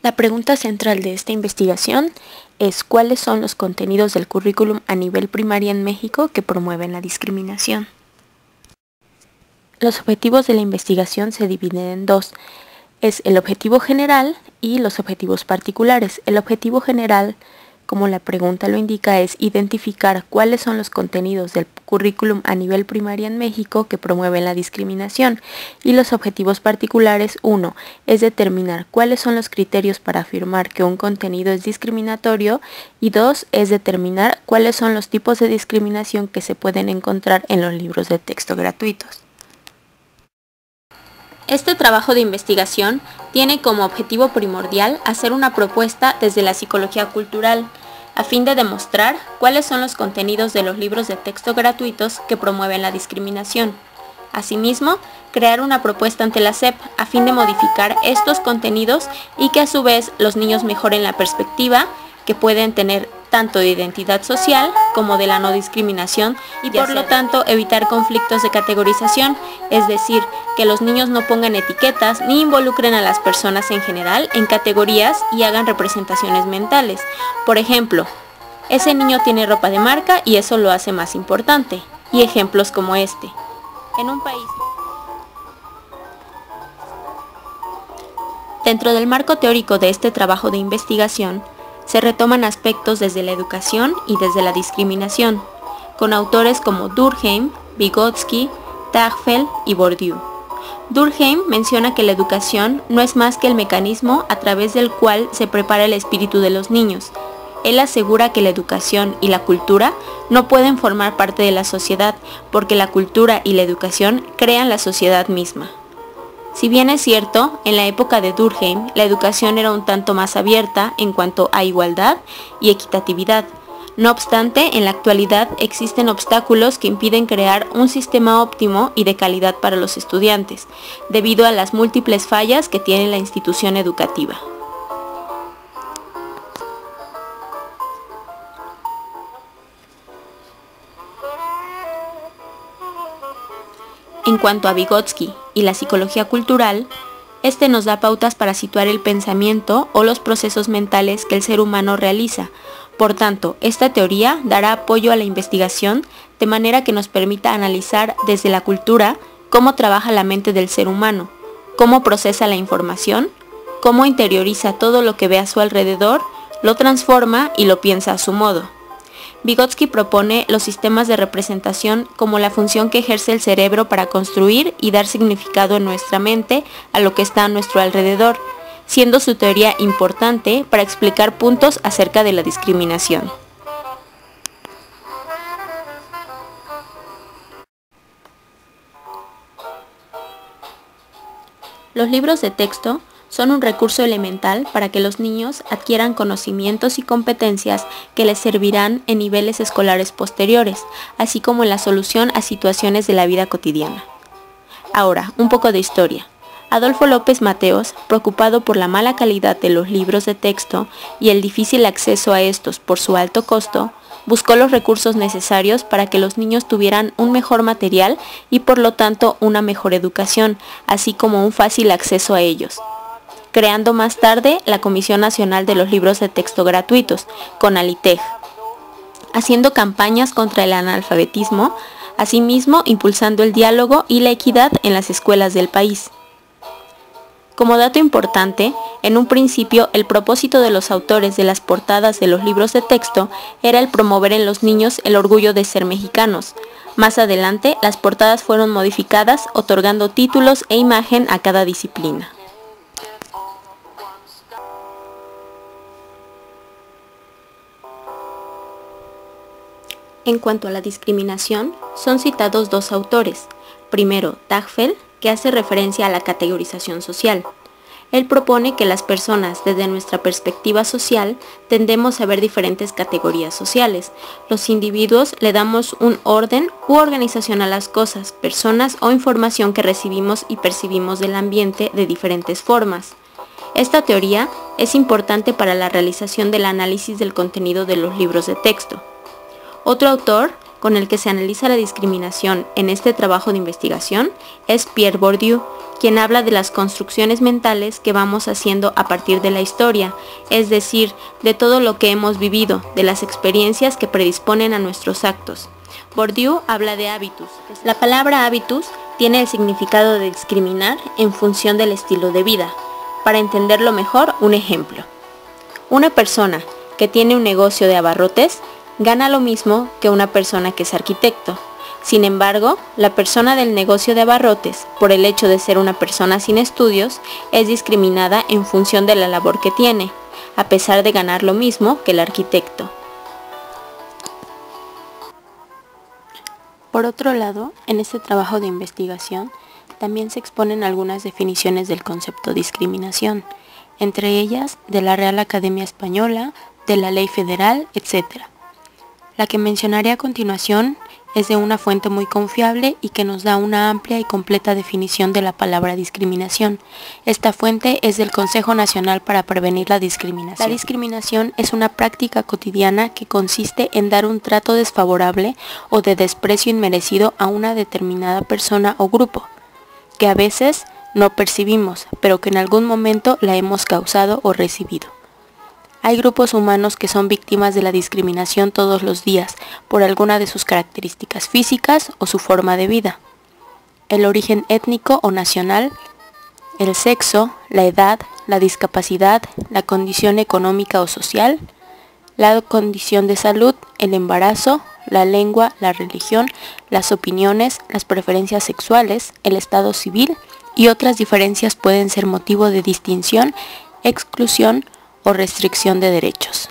La pregunta central de esta investigación es ¿cuáles son los contenidos del currículum a nivel primaria en México que promueven la discriminación? Los objetivos de la investigación se dividen en dos. Es el objetivo general y los objetivos particulares. El objetivo general, como la pregunta lo indica, es identificar cuáles son los contenidos del currículum a nivel primaria en México que promueven la discriminación. Y los objetivos particulares, uno, es determinar cuáles son los criterios para afirmar que un contenido es discriminatorio. Y dos, es determinar cuáles son los tipos de discriminación que se pueden encontrar en los libros de texto gratuitos. Este trabajo de investigación tiene como objetivo primordial hacer una propuesta desde la psicología cultural, a fin de demostrar cuáles son los contenidos de los libros de texto gratuitos que promueven la discriminación. Asimismo, crear una propuesta ante la SEP a fin de modificar estos contenidos y que a su vez los niños mejoren la perspectiva que pueden tener tanto de identidad social como de la no discriminación y por lo tanto evitar conflictos de categorización, es decir, que los niños no pongan etiquetas ni involucren a las personas en general en categorías y hagan representaciones mentales. Por ejemplo, ese niño tiene ropa de marca y eso lo hace más importante. Y ejemplos como este. En un país. Dentro del marco teórico de este trabajo de investigación, se retoman aspectos desde la educación y desde la discriminación, con autores como Durkheim, Vygotsky, Tagfel y Bourdieu. Durkheim menciona que la educación no es más que el mecanismo a través del cual se prepara el espíritu de los niños. Él asegura que la educación y la cultura no pueden formar parte de la sociedad, porque la cultura y la educación crean la sociedad misma. Si bien es cierto, en la época de Durkheim, la educación era un tanto más abierta en cuanto a igualdad y equitatividad. No obstante, en la actualidad existen obstáculos que impiden crear un sistema óptimo y de calidad para los estudiantes, debido a las múltiples fallas que tiene la institución educativa. En cuanto a Vygotsky y la psicología cultural, este nos da pautas para situar el pensamiento o los procesos mentales que el ser humano realiza. Por tanto, esta teoría dará apoyo a la investigación de manera que nos permita analizar desde la cultura cómo trabaja la mente del ser humano, cómo procesa la información, cómo interioriza todo lo que ve a su alrededor, lo transforma y lo piensa a su modo. Vygotsky propone los sistemas de representación como la función que ejerce el cerebro para construir y dar significado en nuestra mente a lo que está a nuestro alrededor, siendo su teoría importante para explicar puntos acerca de la discriminación. Los libros de texto son un recurso elemental para que los niños adquieran conocimientos y competencias que les servirán en niveles escolares posteriores, así como en la solución a situaciones de la vida cotidiana. Ahora, un poco de historia. Adolfo López Mateos, preocupado por la mala calidad de los libros de texto y el difícil acceso a estos por su alto costo, buscó los recursos necesarios para que los niños tuvieran un mejor material y por lo tanto una mejor educación, así como un fácil acceso a ellos, creando más tarde la Comisión Nacional de los Libros de Texto Gratuitos, CONALITEG, haciendo campañas contra el analfabetismo, asimismo impulsando el diálogo y la equidad en las escuelas del país. Como dato importante, en un principio el propósito de los autores de las portadas de los libros de texto era el promover en los niños el orgullo de ser mexicanos. Más adelante, las portadas fueron modificadas, otorgando títulos e imagen a cada disciplina. En cuanto a la discriminación, son citados dos autores. Primero, Tagfel, que hace referencia a la categorización social. Él propone que las personas, desde nuestra perspectiva social, tendemos a ver diferentes categorías sociales. Los individuos le damos un orden u organización a las cosas, personas o información que recibimos y percibimos del ambiente de diferentes formas. Esta teoría es importante para la realización del análisis del contenido de los libros de texto. Otro autor con el que se analiza la discriminación en este trabajo de investigación es Pierre Bourdieu, quien habla de las construcciones mentales que vamos haciendo a partir de la historia, es decir, de todo lo que hemos vivido, de las experiencias que predisponen a nuestros actos. Bourdieu habla de hábitus. La palabra hábitus tiene el significado de discriminar en función del estilo de vida. Para entenderlo mejor, un ejemplo. Una persona que tiene un negocio de abarrotes gana lo mismo que una persona que es arquitecto. Sin embargo, la persona del negocio de abarrotes, por el hecho de ser una persona sin estudios, es discriminada en función de la labor que tiene, a pesar de ganar lo mismo que el arquitecto. Por otro lado, en este trabajo de investigación, también se exponen algunas definiciones del concepto discriminación, entre ellas de la Real Academia Española, de la Ley Federal, etc. La que mencionaré a continuación es de una fuente muy confiable y que nos da una amplia y completa definición de la palabra discriminación. Esta fuente es del Consejo Nacional para Prevenir la Discriminación. La discriminación es una práctica cotidiana que consiste en dar un trato desfavorable o de desprecio inmerecido a una determinada persona o grupo, que a veces no percibimos, pero que en algún momento la hemos causado o recibido. Hay grupos humanos que son víctimas de la discriminación todos los días por alguna de sus características físicas o su forma de vida. El origen étnico o nacional, el sexo, la edad, la discapacidad, la condición económica o social, la condición de salud, el embarazo, la lengua, la religión, las opiniones, las preferencias sexuales, el estado civil y otras diferencias pueden ser motivo de distinción, exclusión o restricción de derechos.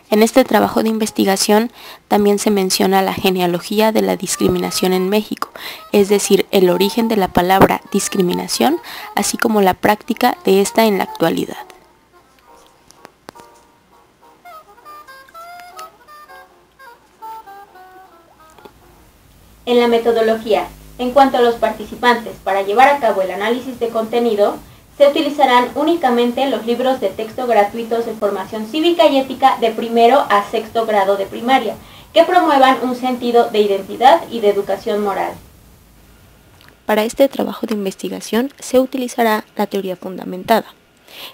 En este trabajo de investigación también se menciona la genealogía de la discriminación en México, es decir, el origen de la palabra discriminación, así como la práctica de esta en la actualidad. En la metodología, en cuanto a los participantes, para llevar a cabo el análisis de contenido, se utilizarán únicamente los libros de texto gratuitos de formación cívica y ética de primero a sexto grado de primaria, que promuevan un sentido de identidad y de educación moral. Para este trabajo de investigación se utilizará la teoría fundamentada.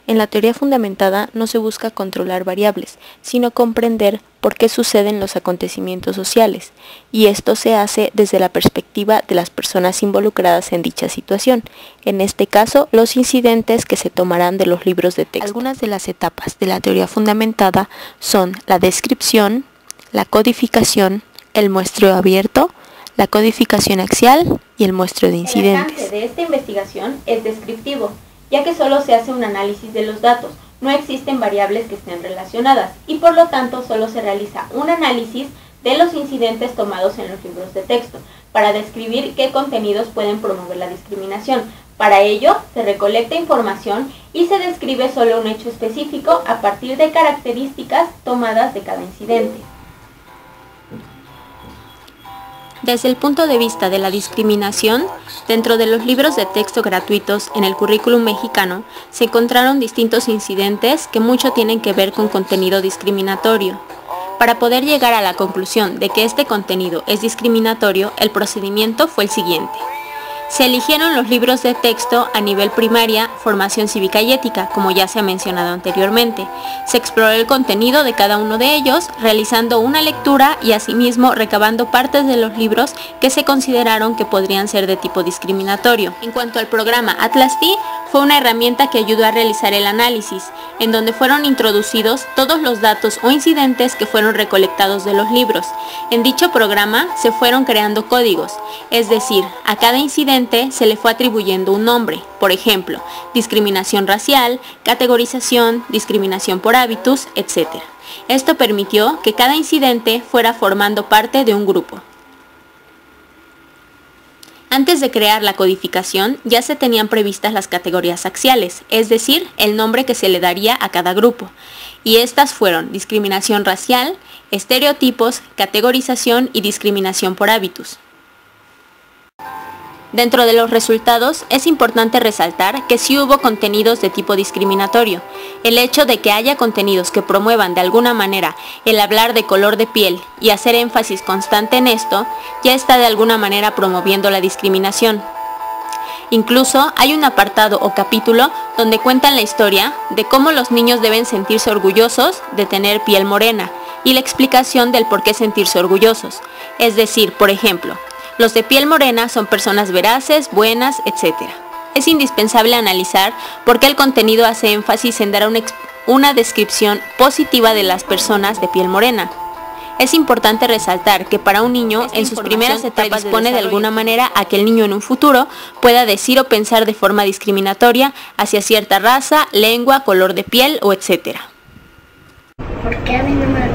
En la teoría fundamentada no se busca controlar variables, sino comprender por qué suceden los acontecimientos sociales, y esto se hace desde la perspectiva de las personas involucradas en dicha situación, en este caso los incidentes que se tomarán de los libros de texto. Algunas de las etapas de la teoría fundamentada son la descripción, la codificación, el muestreo abierto, la codificación axial y el muestreo de incidentes. El alcance de esta investigación es descriptivo, ya que solo se hace un análisis de los datos, no existen variables que estén relacionadas y por lo tanto solo se realiza un análisis de los incidentes tomados en los libros de texto para describir qué contenidos pueden promover la discriminación. Para ello se recolecta información y se describe solo un hecho específico a partir de características tomadas de cada incidente. Desde el punto de vista de la discriminación, dentro de los libros de texto gratuitos en el currículum mexicano se encontraron distintos incidentes que mucho tienen que ver con contenido discriminatorio. Para poder llegar a la conclusión de que este contenido es discriminatorio, el procedimiento fue el siguiente. Se eligieron los libros de texto a nivel primaria, formación cívica y ética, como ya se ha mencionado anteriormente. Se exploró el contenido de cada uno de ellos, realizando una lectura y asimismo recabando partes de los libros que se consideraron que podrían ser de tipo discriminatorio. En cuanto al programa Atlas-T, fue una herramienta que ayudó a realizar el análisis, en donde fueron introducidos todos los datos o incidentes que fueron recolectados de los libros. En dicho programa se fueron creando códigos, es decir, a cada incidente se le fue atribuyendo un nombre, por ejemplo, discriminación racial, categorización, discriminación por hábitos, etc. Esto permitió que cada incidente fuera formando parte de un grupo. Antes de crear la codificación, ya se tenían previstas las categorías axiales, es decir, el nombre que se le daría a cada grupo. Y estas fueron discriminación racial, estereotipos, categorización y discriminación por hábitos. Dentro de los resultados, es importante resaltar que sí hubo contenidos de tipo discriminatorio. El hecho de que haya contenidos que promuevan de alguna manera el hablar de color de piel y hacer énfasis constante en esto, ya está de alguna manera promoviendo la discriminación. Incluso hay un apartado o capítulo donde cuentan la historia de cómo los niños deben sentirse orgullosos de tener piel morena y la explicación del por qué sentirse orgullosos. Es decir, por ejemplo, los de piel morena son personas veraces, buenas, etc. Es indispensable analizar por qué el contenido hace énfasis en dar una descripción positiva de las personas de piel morena. Es importante resaltar que para un niño en sus primeras etapas predispone de alguna manera a que el niño en un futuro pueda decir o pensar de forma discriminatoria hacia cierta raza, lengua, color de piel o etc. ¿Por qué a mí no me